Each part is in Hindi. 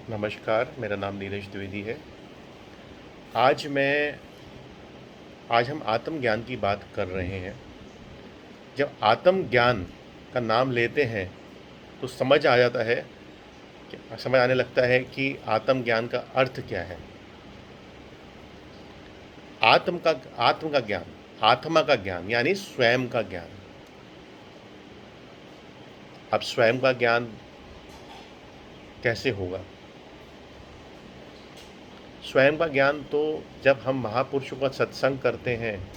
नमस्कार, मेरा नाम नीरज द्विवेदी है। आज मैं आज हम आत्मज्ञान की बात कर रहे हैं। जब आत्मज्ञान का नाम लेते हैं तो समझ आने लगता है कि आत्मज्ञान का अर्थ क्या है। आत्म का ज्ञान, आत्मा का ज्ञान यानी स्वयं का ज्ञान। अब स्वयं का ज्ञान कैसे होगा? स्वयं का ज्ञान तो जब हम महापुरुषों का सत्संग करते हैं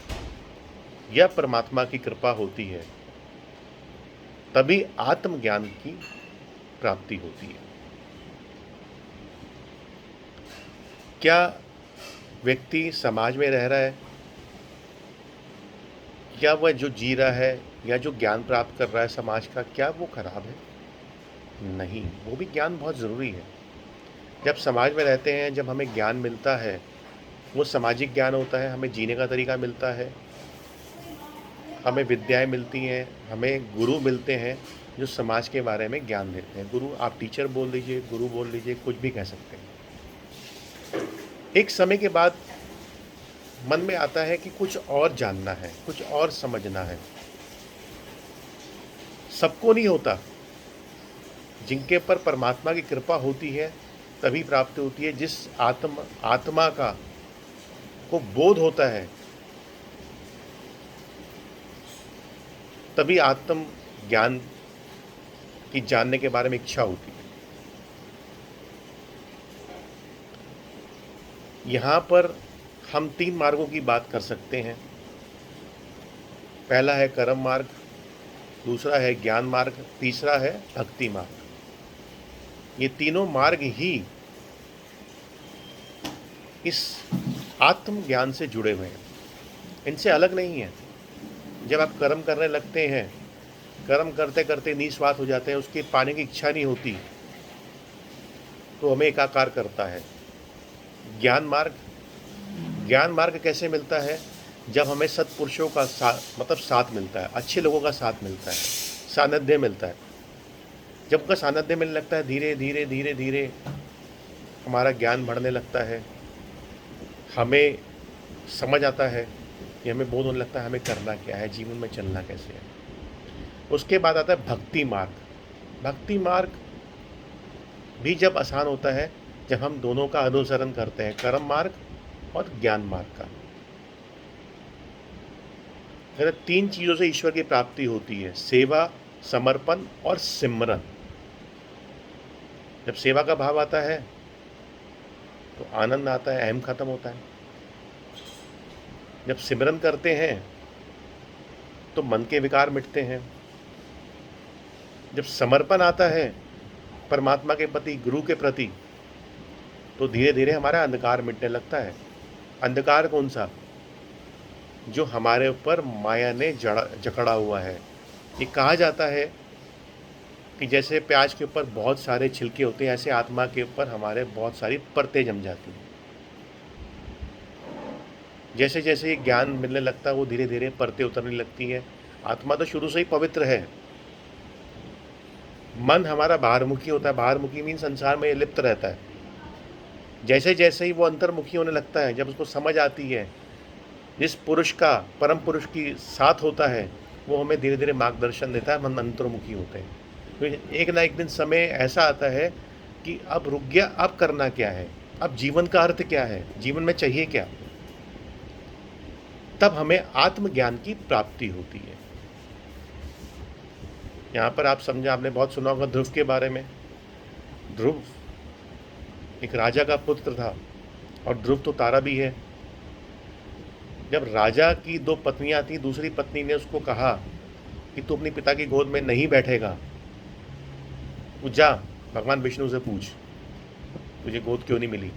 या परमात्मा की कृपा होती है, तभी आत्मज्ञान की प्राप्ति होती है। क्या व्यक्ति समाज में रह रहा है, क्या वह जो जी रहा है या जो ज्ञान प्राप्त कर रहा है समाज का, क्या वो खराब है? नहीं, वो भी ज्ञान बहुत ज़रूरी है। जब समाज में रहते हैं, जब हमें ज्ञान मिलता है, वो सामाजिक ज्ञान होता है, हमें जीने का तरीका मिलता है, हमें विद्याएं मिलती हैं, हमें गुरु मिलते हैं जो समाज के बारे में ज्ञान देते हैं। गुरु, आप टीचर बोल लीजिए, गुरु बोल लीजिए, कुछ भी कह सकते हैं। एक समय के बाद मन में आता है कि कुछ और जानना है, कुछ और समझना है। सबको नहीं होता। जिनके पर परमात्मा की कृपा होती है तभी प्राप्ति होती है। जिस आत्मा का को बोध होता है, तभी आत्म ज्ञान की जानने के बारे में इच्छा होती है। यहाँ पर हम 3 मार्गों की बात कर सकते हैं। पहला है कर्म मार्ग, दूसरा है ज्ञान मार्ग, तीसरा है भक्ति मार्ग। ये तीनों मार्ग ही इस आत्म ज्ञान से जुड़े हुए हैं, इनसे अलग नहीं है। जब आप कर्म करने लगते हैं, कर्म करते करते निस्वार्थ हो जाते हैं, उसके पाने की इच्छा नहीं होती, तो हमें एकाकार करता है। ज्ञान मार्ग कैसे मिलता है? जब हमें सत्पुरुषों का साथ मिलता है, अच्छे लोगों का साथ मिलता है, सानिध्य मिलता है। जब उनका सानिध्य मिलने लगता है, धीरे धीरे धीरे धीरे हमारा ज्ञान बढ़ने लगता है। हमें समझ आता है कि हमें बोध होने लगता है हमें करना क्या है, जीवन में चलना कैसे है। उसके बाद आता है भक्ति मार्ग। भक्ति मार्ग भी जब आसान होता है जब हम दोनों का अनुसरण करते हैं, कर्म मार्ग और ज्ञान मार्ग का। अगर 3 चीज़ों से ईश्वर की प्राप्ति होती है: सेवा, समर्पण और सिमरन। जब सेवा का भाव आता है तो आनंद आता है, अहम खत्म होता है। जब सिमरन करते हैं तो मन के विकार मिटते हैं। जब समर्पण आता है परमात्मा के प्रति, गुरु के प्रति, तो धीरे धीरे हमारा अंधकार मिटने लगता है। अंधकार कौन सा? जो हमारे ऊपर माया ने जकड़ा हुआ है। ये कहा जाता है कि जैसे प्याज के ऊपर बहुत सारे छिलके होते हैं, ऐसे आत्मा के ऊपर हमारे बहुत सारी परतें जम जाती हैं। जैसे जैसे ये ज्ञान मिलने लगता है, वो धीरे धीरे परतें उतरने लगती हैं। आत्मा तो शुरू से ही पवित्र है। मन हमारा बाहरमुखी होता है। बाहरमुखी मीन संसार में लिप्त रहता है। जैसे जैसे ही वो अंतर्मुखी होने लगता है, जब उसको समझ आती है जिस पुरुष का, परम पुरुष की साथ होता है, वो हमें धीरे धीरे मार्गदर्शन देता है, हम अंतर्मुखी होते हैं। तो एक ना एक दिन समय ऐसा आता है कि अब रुक गया, अब करना क्या है, अब जीवन का अर्थ क्या है, जीवन में चाहिए क्या। तब हमें आत्मज्ञान की प्राप्ति होती है। यहाँ पर आप समझे, आपने बहुत सुना होगा ध्रुव के बारे में। ध्रुव एक राजा का पुत्र था और ध्रुव तो तारा भी है। जब राजा की 2 पत्नियां थी, दूसरी पत्नी ने उसको कहा कि तू अपने पिता की गोद में नहीं बैठेगा, तू जा भगवान विष्णु से पूछ तुझे गोद क्यों नहीं मिली।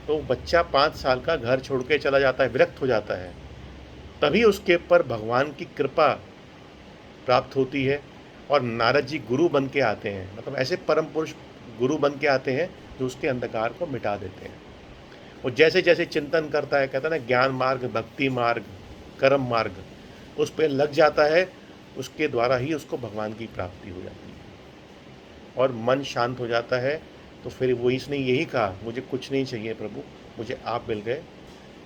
तो बच्चा 5 साल का घर छोड़ के चला जाता है, विरक्त हो जाता है। तभी उसके ऊपर भगवान की कृपा प्राप्त होती है और नारद जी गुरु बन के आते हैं। मतलब ऐसे परम पुरुष गुरु बन के आते हैं जो उसके अंधकार को मिटा देते हैं। और जैसे जैसे चिंतन करता है, कहता है ना, ज्ञान मार्ग, भक्ति मार्ग, कर्म मार्ग, उस पर लग जाता है, उसके द्वारा ही उसको भगवान की प्राप्ति हो जाती है और मन शांत हो जाता है। तो फिर वो इसने यही कहा, मुझे कुछ नहीं चाहिए प्रभु, मुझे आप मिल गए,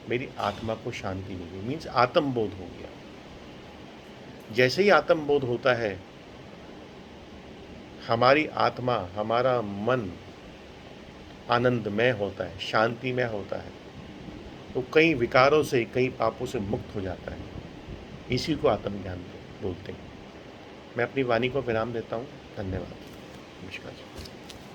मेरी आत्मा को शांति मिल गई। मीन्स आत्मबोध हो गया। जैसे ही आत्मबोध होता है, हमारी आत्मा, हमारा मन आनंदमय होता है, शांतिमय होता है, तो कई विकारों से, कई पापों से मुक्त हो जाता है। इसी को आत्मज्ञान बोलते हैं। मैं अपनी वाणी को विराम देता हूँ। धन्यवाद। नमस्कार।